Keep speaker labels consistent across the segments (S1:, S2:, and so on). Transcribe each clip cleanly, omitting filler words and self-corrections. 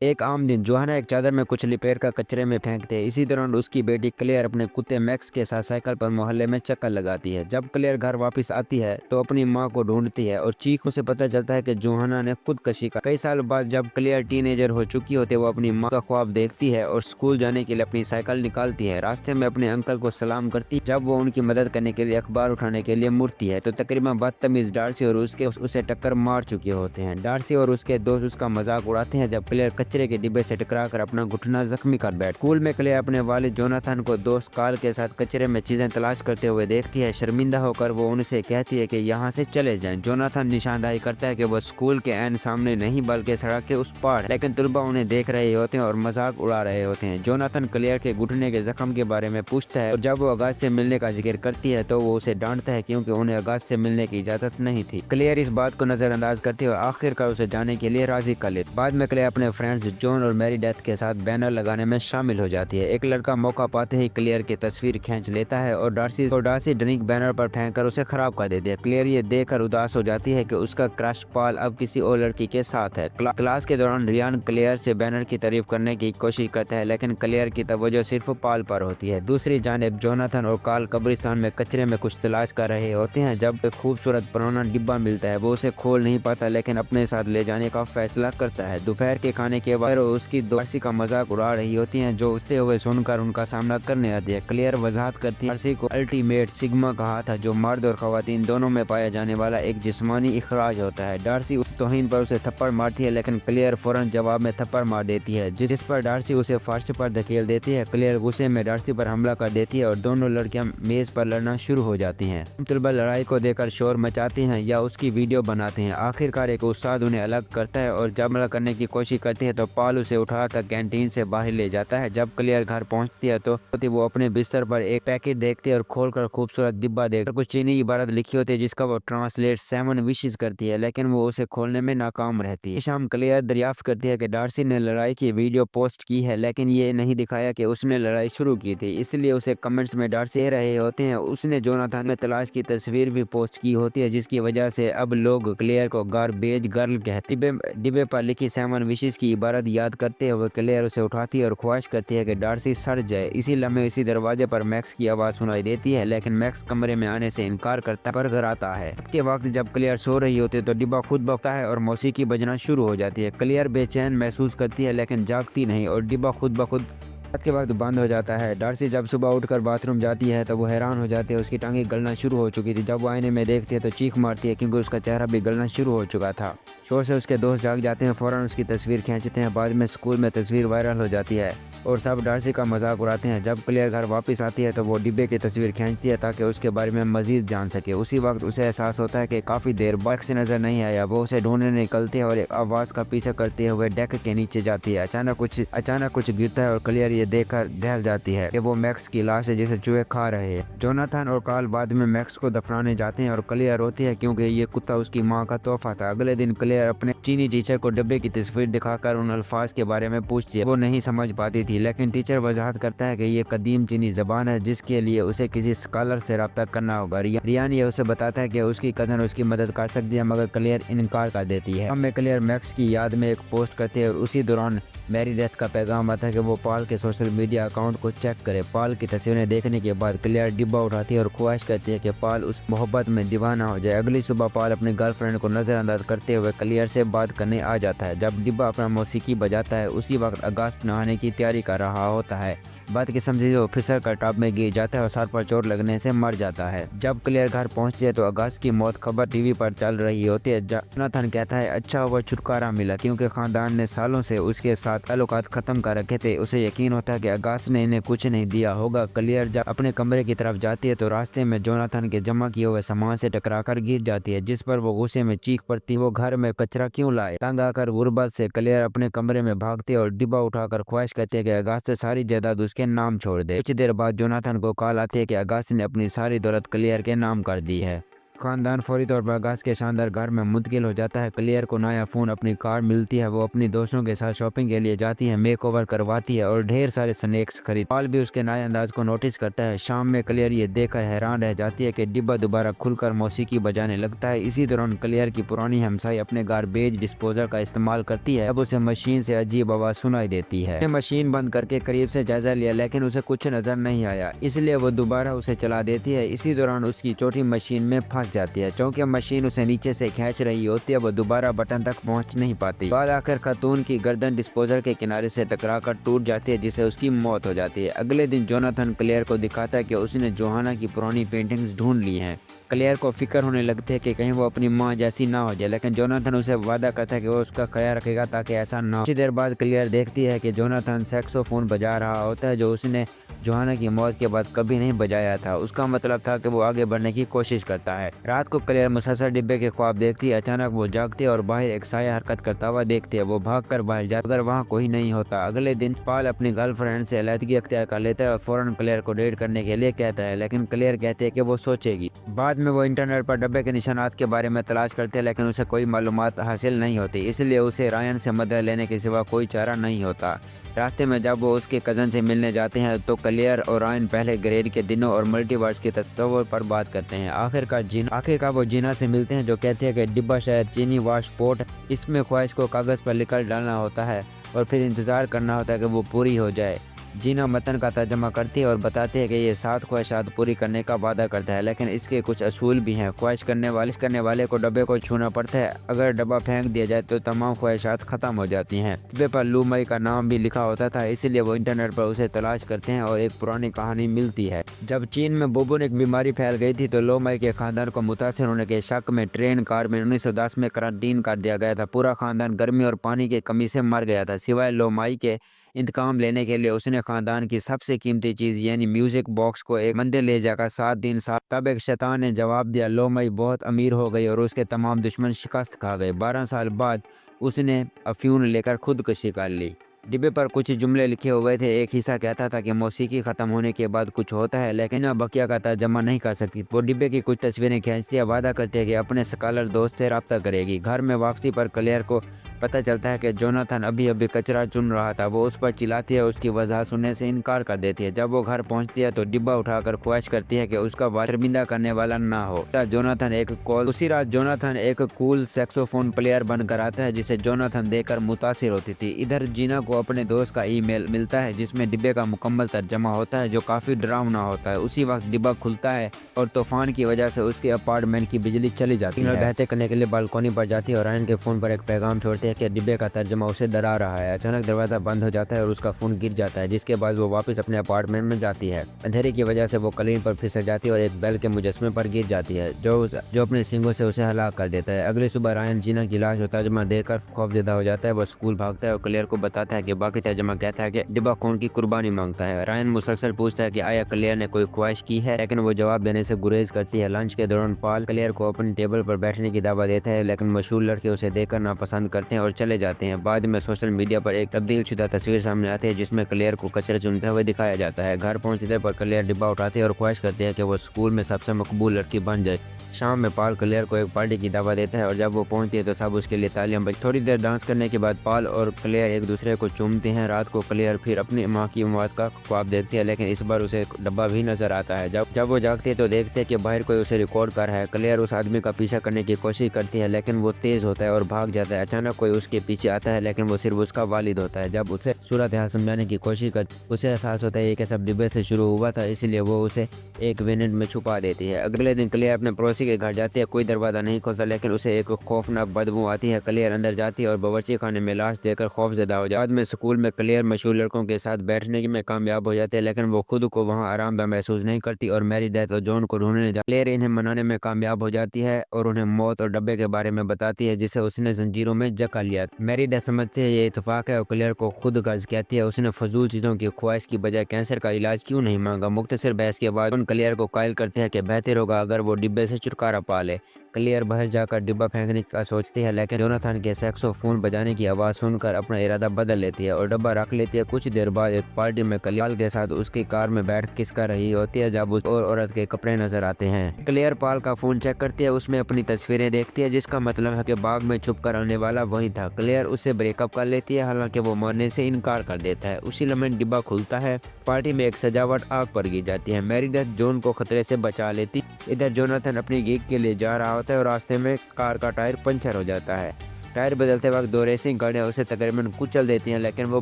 S1: एक आम दिन जोहाना एक चादर में कुछ लिपेट कर कचरे में फेंकते है। इसी दौरान उसकी बेटी क्लेयर अपने कुत्ते मैक्स के साथ साइकिल पर मोहल्ले में चक्कर लगाती है। जब क्लेयर घर वापस आती है तो अपनी माँ को ढूंढती है और चीखों से पता चलता है कि जोहाना ने खुदकशी का। कई साल बाद जब क्लेयर टीनेजर हो चुकी होती है वो अपनी माँ का ख्वाब देखती है और स्कूल जाने के लिए अपनी साइकिल निकालती है। रास्ते में अपने अंकल को सलाम करती है। जब वो उनकी मदद करने के लिए अखबार उठाने के लिए मुड़ती है तो तकरीबन बदतमीज डार्सी और उसके उसे टक्कर मार चुके होते हैं। डार्सी और उसके दोस्त उसका मजाक उड़ाते हैं जब क्लेयर कचरे के डिब्बे से टकराकर अपना घुटना जख्मी कर बैठ। स्कूल में क्लेयर अपने वालिद जोनाथन को दोस्त कार्ल के साथ कचरे में चीजें तलाश करते हुए देखती है। शर्मिंदा होकर वो उनसे कहती है कि यहाँ से चले जाएं। जोनाथन निशानदाही करता है कि वो स्कूल के ऐन सामने नहीं बल्कि सड़क के उस पार, लेकिन तुलबा उन्हें देख रहे होते हैं और मजाक उड़ा रहे होते हैं। जोनाथन क्लेयर के घुटने के जख्म के बारे में पूछता है और जब वो आगाज से मिलने का जिक्र करती है तो वो उसे डांटता है क्योंकि उन्हें आगाज से मिलने की इजाजत नहीं थी। क्लेयर इस बात को नजरअंदाज करती है और आखिरकार उसे जाने के लिए राजी कर लेती। बाद में क्लेयर अपने फ्रेंड्स जॉन और मैरी डेथ के साथ बैनर लगाने में शामिल हो जाती है। एक लड़का मौका पाते ही क्लेयर की तस्वीर खींच लेता है और डार्सी ड्रिंक बैनर पर फेंककर उसे खराब कर देती है। क्लेयर ये देखकर उदास हो जाती है कि उसका क्रश पॉल अब किसी और लड़की के साथ है। क्लास के दौरान रियान क्लेयर से बैनर की तारीफ करने की कोशिश करता है लेकिन क्लेयर की तवज्जो सिर्फ पॉल पर होती है। दूसरी जानिब जोनाथन और कार्ल कब्रिस्तान में कचरे में कुछ तलाश कर रहे होते हैं जब एक खूबसूरत पुराना डिब्बा मिलता है। वो उसे खोल नहीं पाता लेकिन अपने साथ ले जाने का फैसला करता है। दोपहर के खाने के बाद उसकी डार्सी का मजाक उड़ा रही होती हैं जो उठते हुए सुनकर उनका सामना करने आती है। क्लेयर वजाहत करती है डार्सी को अल्टीमेट सिग्मा कहा था जो मर्द और खवातीन दोनों में पाया जाने वाला एक जिस्मानी इखराज होता है। डार्सी उस तौहीन पर उसे थप्पड़ मारती है लेकिन क्लेयर फौरन जवाब में थप्पड़ मार देती है जिस पर डार्सी उसे फर्श पर धकेल देती है। क्लेयर गुस्से में डार्सी पर हमला कर देती है और दोनों लड़कियां मेज पर लड़ना शुरू हो जाती हैं। तुलबा लड़ाई को देखकर शोर मचाते हैं या उसकी वीडियो बनाते हैं। आखिरकार एक उस्ताद उन्हें अलग करता है और जब हमला करने की कोशिश करती है तो पॉल उसे उठाकर कैंटीन से बाहर ले जाता है। जब क्लेयर घर पहुंचती है तो वो अपने बिस्तर पर एक पैकेट देखती है और खोलकर खूबसूरत डिब्बा देखकर कुछ चीनी इबारत लिखी होती है जिसका वो ट्रांसलेट 7 विशेस करती है लेकिन वो उसे खोलने में नाकाम रहती है। शाम क्लेयर दरियाफ्त करती है कि डार्सी ने लड़ाई की वीडियो पोस्ट की है लेकिन ये नहीं दिखाया कि उसने लड़ाई शुरू की थी, इसलिए उसे कमेंट्स में डार्सी कह रहे होते हैं उसने जोनाथन में तलाश की तस्वीर भी पोस्ट की होती है जिसकी वजह से अब लोग क्लेयर को गार्बेज गर्ल कहते। डिब्बे पर लिखी 7 विशेस की इबारत याद करते हुए क्लेयर उसे उठाती है और ख्वाहिश करती है कि डार्सी सड़ जाए। इसी लम्हे इसी दरवाजे पर मैक्स की आवाज़ सुनाई देती है लेकिन मैक्स कमरे में आने से इनकार करता पर घर आता है। के वक्त जब क्लेयर सो रही होती है तो डिब्बा खुद बकता है और मौसीकी बजना शुरू हो जाती है। क्लेयर बेचैन महसूस करती है लेकिन जागती नहीं और डिब्बा खुद ब खुद रात के वक्त बंद हो जाता है। डार्सी जब सुबह उठकर बाथरूम जाती है तो वो हैरान हो जाती है, उसकी टांगें गलना शुरू हो चुकी थी। जब वो आईने में देखती है तो चीख मारती है क्योंकि उसका चेहरा भी गलना शुरू हो चुका था। शोर से उसके दोस्त जाग जाते हैं, फौरन उसकी तस्वीर खींचते हैं। बाद में स्कूल में तस्वीर वायरल हो जाती है और सब डार्सी का मजाक उड़ाते हैं। जब क्लेयर घर वापस आती है तो वो डिब्बे की तस्वीर खींचती है ताकि उसके बारे में मजीद जान सके। उसी वक्त उसे एहसास होता है कि काफ़ी देर बैक से नजर नहीं आया। वो उसे ढूंढने निकलती है और एक आवाज़ का पीछा करते हुए डेक के नीचे जाती है। अचानक कुछ गिरता है और क्लेयर ये देखकर दहल जाती है कि वो मैक्स की लाश है जिसे चूहे खा रहे हैं। जोनाथन और कार्ल बाद में मैक्स को दफनाने जाते हैं और क्लेयर रोती है क्योंकि ये कुत्ता उसकी माँ का तोहफा था। अगले दिन क्लेयर अपने चीनी टीचर को डिब्बे की तस्वीर दिखाकर उन अल्फाज के बारे में पूछती है। वो नहीं समझ पाती थी लेकिन टीचर वजाहत करता है कि ये कदीम चीनी जबान है जिसके लिए उसे किसी स्कॉलर से रब्ता करना होगा। रियान ये उसे बताता है कि उसकी कजन उसकी मदद कर सकती है मगर क्लेयर इनकार कर देती है। हम क्लेयर मैक्स की याद में एक पोस्ट करते हैं और उसी दौरान मैरी डेथ का पैगाम आता है कि वो पॉल के सोशल मीडिया अकाउंट को चेक करे। पॉल की तस्वीरें देखने के बाद क्लेयर डिब्बा उठाती है और ख्वाहिश करती है कि पॉल उस मोहब्बत में दीवाना हो जाए। अगली सुबह पॉल अपनी गर्लफ्रेंड को नजरअंदाज करते हुए क्लेयर से बात करने आ जाता है। जब डिब्बा अपना मौसीकी बजाता है उसी वक्त अगास्ट नहाने की तैयारी कर रहा होता है। बात की समझी वो फिसल कर टॉप में गिर जाता है और सर पर चोट लगने से मर जाता है। जब क्लेयर घर पहुंचती है तो अगास्ट की मौत खबर टीवी पर चल रही होती है। जोनाथन कहता है अच्छा हुआ छुटकारा मिला क्योंकि खानदान ने सालों से उसके साथ ताल्लुकात खत्म कर रखे थे। उसे यकीन होता है कि अगास्ट ने इन्हें कुछ नहीं दिया होगा। क्लेयर जब अपने कमरे की तरफ जाती है तो रास्ते में जोनाथन के जमा किए हुए सामान से टकराकर गिर जाती है जिस पर वो गुस्से में चीख पड़ती है वो घर में कचरा क्यों लाए। तंग आकर गुर्बत से क्लेयर अपने कमरे में भागती है और डिब्बा उठाकर ख्वाहिश करती है कि अगास्ट से सारी जायदाद के नाम छोड़ दे। कुछ देर बाद जोनाथन को कॉल आती है कि अगास्ट ने अपनी सारी दौलत क्लेयर के नाम कर दी है। खानदान फौरी तौर पर आगाज के शानदार घर में मुंतकिल हो जाता है। क्लियर को नया फ़ोन, अपनी कार मिलती है। वो अपनी दोस्तों के साथ शॉपिंग के लिए जाती है, मेकओवर करवाती है और ढेर सारे स्नैक्स खरीद। पाल भी उसके नए अंदाज को नोटिस करता है। शाम में क्लियर ये देखकर हैरान रह जाती है कि डिब्बा दोबारा खुलकर मौसीकी बजाने लगता है। इसी दौरान क्लियर की पुरानी हमसाई अपने गार्बेज डिस्पोजल का इस्तेमाल करती है। अब उसे मशीन से अजीब आवाज़ सुनाई देती है। मशीन बंद करके करीब से जायजा लिया लेकिन उसे कुछ नजर नहीं आया, इसलिए वो दोबारा उसे चला देती है। इसी दौरान उसकी चोटी मशीन में फंस जाती है। चूंकि मशीन उसे नीचे से खींच रही होती है, वो दोबारा बटन तक पहुंच नहीं पाती। बाद आखिर खातून की गर्दन डिस्पोजल के किनारे से टकराकर टूट जाती है, जिससे उसकी मौत हो जाती है। अगले दिन जोनाथन क्लेयर को दिखाता है कि उसने जोहाना की पुरानी पेंटिंग्स ढूंढ ली हैं। क्लेयर को फिक्र होने लगती है कि कहीं वो अपनी माँ जैसी ना हो जाए, लेकिन जोनाथन उसे वादा करता है कि वो उसका ख्याल रखेगा ताकि ऐसा ना हो। कुछ देर बाद क्लेयर देखती है कि जोनाथन सैक्सोफोन बजा रहा होता है, जो उसने जोहाना की मौत के बाद कभी नहीं बजाया था। उसका मतलब था कि वो आगे बढ़ने की कोशिश करता है। रात को क्लेयर मुसलसल डिब्बे के ख्वाब देखती है। अचानक वो जागती है और बाहर एक साया हरकत करता हुआ देखती है। वो भागकर बाहर जाती है, अगर वहाँ कोई नहीं होता। अगले दिन पाल अपनी गर्लफ्रेंड से अलहदगी अख्तियार कर लेता है और फौरन क्लेयर को डेट करने के लिए कहता है, लेकिन क्लेयर कहती है कि वो सोचेगी। बाद में वो इंटरनेट पर डब्बे के निशानात के बारे में तलाश करते हैं, लेकिन उसे कोई मालूमात हासिल नहीं होती, इसलिए उसे रायन से मदद लेने के सिवा कोई चारा नहीं होता। रास्ते में जब वो उसके कज़न से मिलने जाते हैं तो क्लियर और रायन पहले ग्रेड के दिनों और मल्टीवर्स के तस्वर पर बात करते हैं। आखिरकार वो जीना से मिलते हैं, जो कहते हैं कि डिब्बा शायद चीनी वाश पोर्ट, इसमें ख्वाहिश को कागज़ पर लिख डालना होता है और फिर इंतज़ार करना होता है कि वो पूरी हो जाए। जीना मतन का तर्जमा करती है और बताती है कि ये 7 ख्वाहिशात पूरी करने का वादा करता है, लेकिन इसके कुछ असूल भी हैं। ख्वाहिश करने वाले को डब्बे को छूना पड़ता है। अगर डब्बा फेंक दिया जाए तो तमाम ख्वाहिशात ख़त्म हो जाती हैं। डिब्बे पर लू मई का नाम भी लिखा होता था, इसलिए वो इंटरनेट पर उसे तलाश करते हैं और एक पुरानी कहानी मिलती है। जब चीन में बुबुनिक बीमारी फैल गई थी तो लो मई के खानदान को मुतासर होने के शक में ट्रेन कार में 1910 में क्वारंटीन कर दिया गया था। पूरा खानदान गर्मी और पानी की कमी से मर गया था, सिवाय लो मई के। इंतकाम लेने के लिए उसने खानदान की सबसे कीमती चीज़ यानी म्यूजिक बॉक्स को एक मंदिर ले जाकर 7 दिन साथ। तब एक शैतान ने जवाब दिया। लो मई बहुत अमीर हो गई और उसके तमाम दुश्मन शिकस्त खा गए। 12 साल बाद उसने अफ्यून लेकर खुदकुशी कर ली। डिब्बे पर कुछ जुमले लिखे हुए थे। एक हिस्सा कहता था कि मौसीकी ख़त्म होने के बाद कुछ होता है, लेकिन अब बकिया का तर्जमा नहीं कर सकती। वो डिब्बे की कुछ तस्वीरें खींचती है, वादा करती है कि अपने स्कॉलर दोस्त से रब्ता करेगी। घर में वापसी पर क्लेयर को पता चलता है कि जोनाथन अभी कचरा चुन रहा था। वो उस पर चिल्लाती है, उसकी वजह सुनने से इनकार कर देती है। जब वो घर पहुंचती है तो डिब्बा उठाकर ख्वाहिश करती है कि उसका शर्मिंदा करने वाला ना हो। उसी रात जोनाथन एक कूल सैक्सोफोन प्लेयर बनकर आता है, जिसे जोनाथन देखकर मुतासिर होती थी। इधर जीना को अपने दोस्त का ईमेल मिलता है, जिसमें डिब्बे का मुकम्मल तर्जमा होता है, जो काफ़ी डरावना होता है। उसी वक्त डिब्बा खुलता है और तूफान की वजह से उसके अपार्टमेंट की बिजली चली जाती है। बहते करने के लिए बालकोनी पर जाती है और रायन के फ़ोन पर एक पैगाम छोड़ते हैं कि डिब्बे का तर्जमा उसे डरा रहा है। अचानक दरवाज़ा बंद हो जाता है और उसका फ़ोन गिर जाता है, जिसके बाद वो वापस अपने अपार्टमेंट में जाती है। अंधेरे की वजह से वो कलीन पर फिसल जाती है और एक बैल के मुजस्मे पर गिर जाती है, जो अपने सींगों से उसे हलाक कर देता है। अगली सुबह रायन जीना की लाश और तर्जमा देखकर खौफजदा हो जाता है। वो स्कूल भागता है और क्लेयर को बताता है कि बाकी तर्जमा कहता है कि डिब्बा खून की कुर्बानी मांगता है। रायन मुसलसल पूछता है कि आया क्लेयर ने कोई ख्वाहिश की है, लेकिन वो जवाब देने से गुरेज करती है। लंच के दौरान पाल क्लेयर को अपनी टेबल पर बैठने की दावत देता है, लेकिन मशहूर लड़के उसे देखकर नापसंद करते हैं और चले जाते हैं। बाद में सोशल मीडिया पर एक तब्दील शुदा तस्वीर सामने आती है, जिसमें क्लेयर को कचरे चुनते हुए दिखाया जाता है। घर पहुंचने पर क्लेयर डिब्बा उठाती है और ख्वाहिश करती है कि वो स्कूल में सबसे मकबूल लड़की बन जाए। शाम में पाल क्लेयर को एक पार्टी की दावत देता है और जब वो पहुंचती है तो सब उसके लिए तालियां बज। थोड़ी देर डांस करने के बाद पाल और क्लेयर एक दूसरे को चूमते हैं। रात को क्लेयर फिर अपनी माँ की मौत का ख्वाब देखती है, लेकिन इस बार उसे डब्बा भी नजर आता है। जब वो जागती है तो देखते हैं कि बाहर कोई उसे रिकॉर्ड कर रहा है। क्लेयर उस आदमी का पीछा करने की कोशिश करती है, लेकिन वो तेज होता है और भाग जाता है। अचानक कोई उसके पीछे आता है, लेकिन वो सिर्फ उसका वालिद होता है। जब उसे सूरत हाल समझाने की कोशिश कर उसे एहसास होता है कि सब डिब्बे से शुरू हुआ था, इसलिए वो उसे एक मिनट में छुपा देती है। अगले दिन क्लेयर अपने पड़ोसी के घर जाती है। कोई दरवाज़ा नहीं खोलता, लेकिन उसे एक खौफनाक बदबू आती है। क्लेयर अंदर जाती है और बावर्ची खाने में लाश देखकर खौफजदा हो जाती है। बाद में स्कूल में क्लेयर मशहूर लड़कों के साथ बैठने में कामयाब हो जाते हैं, लेकिन वो खुद को वहाँ आरामदायक महसूस नहीं करती और मैरी डेथ और जॉन को ढूंढने जाती है। क्लेयर इन्हें मनाने में कामयाब हो जाती है और उन्हें मौत और डब्बे के बारे में बताती है, जिसे उसने जंजीरों में जकड़ लिया। मैरी डेथ समझती है ये इत्तेफाक है और क्लेयर को खुद गर्ज कहती है उसने फजूल चीज़ों की ख्वाहिश की बजाय कैंसर का इलाज क्यों नहीं मांगा। मुख्तसर बहस के बाद उन क्लेयर को कायल करते हैं कि बेहतर होगा अगर वो डिब्बे से छुटकारा पा ले। क्लियर बाहर जाकर डिब्बा फेंकने का सोचती है, लेकिन जोनाथन के सैक्सोफोन बजाने की आवाज़ सुनकर अपना इरादा बदल लेती है और डब्बा रख लेती है। कुछ देर बाद एक पार्टी में क्लियर के साथ उसकी कार में बैठ किस कर रही होती है जब उस और औरत के कपड़े नजर आते हैं। क्लियर पाल का फोन चेक करती है, उसमें अपनी तस्वीरें देखती है, जिसका मतलब है कि बाग में छुप कर आने वाला वही था। क्लियर उससे ब्रेकअप कर लेती है, हालांकि वो मरने से इनकार कर देता है। उसी लम्हे डिब्बा खुलता है। पार्टी में एक सजावट आग पर गिर जाती है। मेरिडेथ जॉन को खतरे से बचा लेती। इधर जोनाथन अपनी गिग के लिए जा रहा होता है और रास्ते में कार का टायर पंचर हो जाता है। टायर बदलते वक्त दो रेसिंग गाड़ियां उसे तकरीबन कुचल देती हैं, लेकिन वो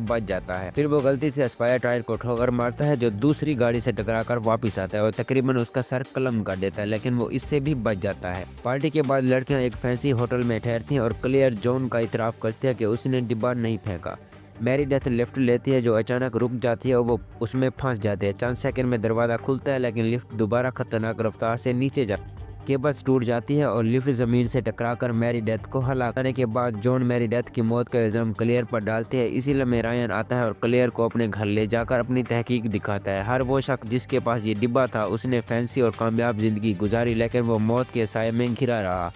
S1: बच जाता है। फिर वो गलती से स्पायर टायर को ठोकर मारता है, जो दूसरी गाड़ी से टकराकर वापस आता है और तकरीबन उसका सर कलम कर देता है, लेकिन वो इससे भी बच जाता है। पार्टी के बाद लड़कियां एक फैंसी होटल में ठहरती हैं और क्लियर जॉन का इतराफ करती है कि उसने डिब्बा नहीं फेंका। मेरिडेथ लिफ्ट लेती है, जो अचानक रुक जाती है और वो उसमें फंस जाते हैं। चंद सेकंड में दरवाज़ा खुलता है, लेकिन लिफ्ट दोबारा खतरनाक रफ्तार से नीचे केबल्स टूट जाती है और लिफ्ट जमीन से टकराकर मेरिडेथ को हलाने के बाद जॉन मेरिडेथ की मौत का इल्जाम क्लियर पर डालते हैं। इसी लम्हे रायन आता है और क्लियर को अपने घर ले जाकर अपनी तहकीक दिखाता है। हर वो शख्स जिसके पास ये डिब्बा था उसने फैंसी और कामयाब जिंदगी गुजारी, लेकिन वो मौत के साए में घिरा रहा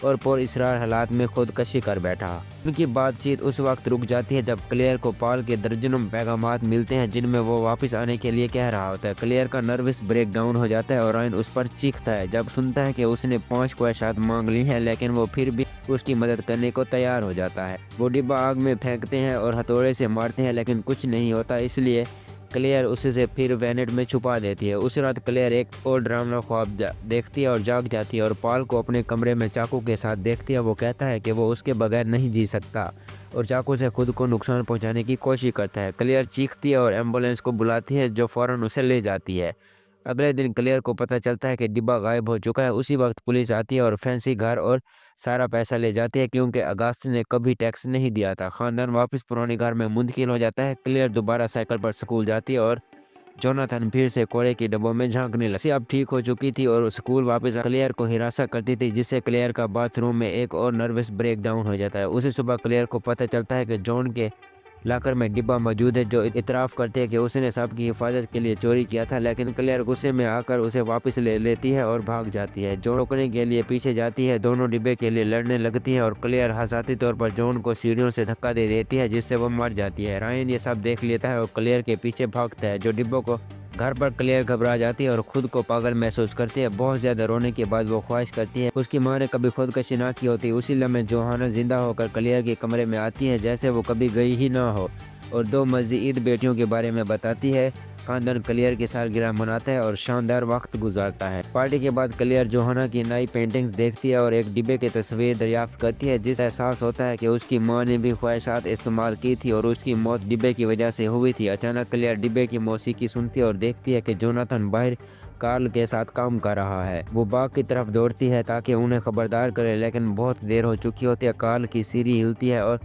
S1: और पुर इसरार हालात में खुदकशी कर बैठा। उनकी बातचीत उस वक्त रुक जाती है जब क्लियर को पाल के दर्जनों पैगामात मिलते हैं, जिनमें वो वापस आने के लिए कह रहा होता है। क्लियर का नर्वस ब्रेक डाउन हो जाता है और रायन उस पर चीखता है जब सुनता है कि उसने 5 ख्वाहिशात मांग ली हैं, लेकिन वो फिर भी उसकी मदद करने को तैयार हो जाता है। वो डिब्बा आग में फेंकते हैं और हथौड़े से मारते हैं, लेकिन कुछ नहीं होता, इसलिए क्लियर उसे फिर वैनेट में छुपा देती है। उस रात क्लियर एक और ड्रामना ख्वाब देखती है और जाग जाती है और पाल को अपने कमरे में चाकू के साथ देखती है। वो कहता है कि वो उसके बगैर नहीं जी सकता और चाकू से खुद को नुकसान पहुंचाने की कोशिश करता है। क्लियर चीखती है और एम्बुलेंस को बुलाती है, जो फौरन उसे ले जाती है। अगले दिन क्लियर को पता चलता है कि डिब्बा गायब हो चुका है। उसी वक्त पुलिस आती है और फैंसी घर और सारा पैसा ले जाती है, क्योंकि अगस्त ने कभी टैक्स नहीं दिया था। खानदान वापस पुराने घर में मुंतकिल हो जाता है। क्लियर दोबारा साइकिल पर स्कूल जाती है और जोनाथन फिर से कोड़े के डब्बों में झांकने लगी। अब ठीक हो चुकी थी और स्कूल वापस क्लियर को हिरासत करती थी, जिससे क्लियर का बाथरूम में एक और नर्वस ब्रेक डाउन हो जाता है। उसी सुबह क्लियर को पता चलता है कि जॉन के लाकर में डिब्बा मौजूद है, जो इतराफ़ करते हैं कि उसने सबकी हिफाजत के लिए चोरी किया था, लेकिन क्लियर गुस्से में आकर उसे वापस ले लेती है और भाग जाती है। जॉन रोकने के लिए पीछे जाती है, दोनों डिब्बे के लिए लड़ने लगती है और क्लियर हंसाती तौर पर जॉन को सीढ़ियों से धक्का दे देती है, जिससे वो मर जाती है। रायन ये सब देख लेता है और क्लियर के पीछे भागता है, जो डिब्बों को घर पर क्लियर घबरा जाती है और खुद को पागल महसूस करती है। बहुत ज़्यादा रोने के बाद वो ख्वाहिश करती है उसकी माँ ने कभी खुदकशी ना की होती। उसी लम्हे जोहाना जिंदा होकर क्लियर के कमरे में आती है, जैसे वो कभी गई ही ना हो, और 2 मज़ीद बेटियों के बारे में बताती है। खानदान क्लियर की सालगिरह मनाता है और शानदार वक्त गुजारता है। पार्टी के बाद क्लियर जोहाना की नई पेंटिंग्स देखती है और एक डिब्बे की तस्वीर दरियाफ्त करती है, जिस एहसास होता है कि उसकी माँ ने भी ख्वाहिशात इस्तेमाल की थी और उसकी मौत डिब्बे की वजह से हुई थी। अचानक क्लियर डिब्बे की मौसीकी सुनती है और देखती है कि जोनाथन बाहर कार्ल के साथ काम कर रहा है। वो बाग की तरफ दौड़ती है ताकि उन्हें खबरदार करे, लेकिन बहुत देर हो चुकी होती है। कार्ल की सीढ़ी हिलती है और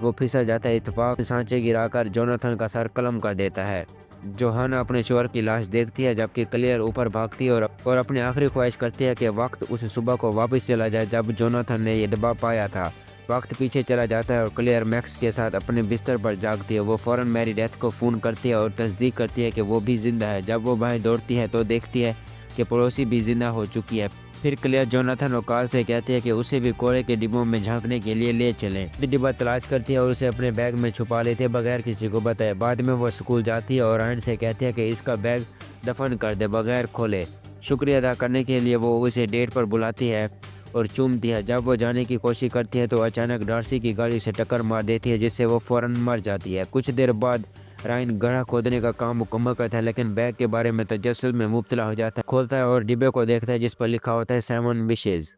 S1: वो फिसल जाता है। इत्तेफाक सांचे गिराकर जोनाथन का सर कलम कर देता है। जोहाना अपने शोहर की लाश देखती है, जबकि क्लियर ऊपर भागती है और अपनी आखिरी ख्वाहिश करती है कि वक्त उस सुबह को वापस चला जाए जब जोनाथन ने ये डिब्बा पाया था। वक्त पीछे चला जाता है और क्लियर मैक्स के साथ अपने बिस्तर पर जागती है। वो फ़ौरन मेरिडेथ को फ़ोन करती है और तस्दीक करती है कि वो भी जिंदा है। जब वो बाहर दौड़ती है तो देखती है कि पड़ोसी भी जिंदा हो चुकी है। फिर क्लियर जोनाथन और कार्ल से कहती है कि उसे भी कोड़े के डिब्बों में झांकने के लिए ले चलें। डिब्बा तलाश करती है और उसे अपने बैग में छुपा लेते हैं बगैर किसी को बताए। बाद में वो स्कूल जाती है और आयन से कहती है कि इसका बैग दफन कर दे बगैर खोले। शुक्रिया अदा करने के लिए वो उसे डेट पर बुलाती है और चूमती है। जब वो जाने की कोशिश करती है तो अचानक डार्सी की गाड़ी से टक्कर मार देती है, जिससे वो फ़ौरन मर जाती है। कुछ देर बाद रायन गड्ढा खोदने का काम मुकम्मल करता है, लेकिन बैग के बारे में तजस्सुस में मुब्तला हो जाता है। खोलता है और डिब्बे को देखता है जिस पर लिखा होता है 7 विशेज़।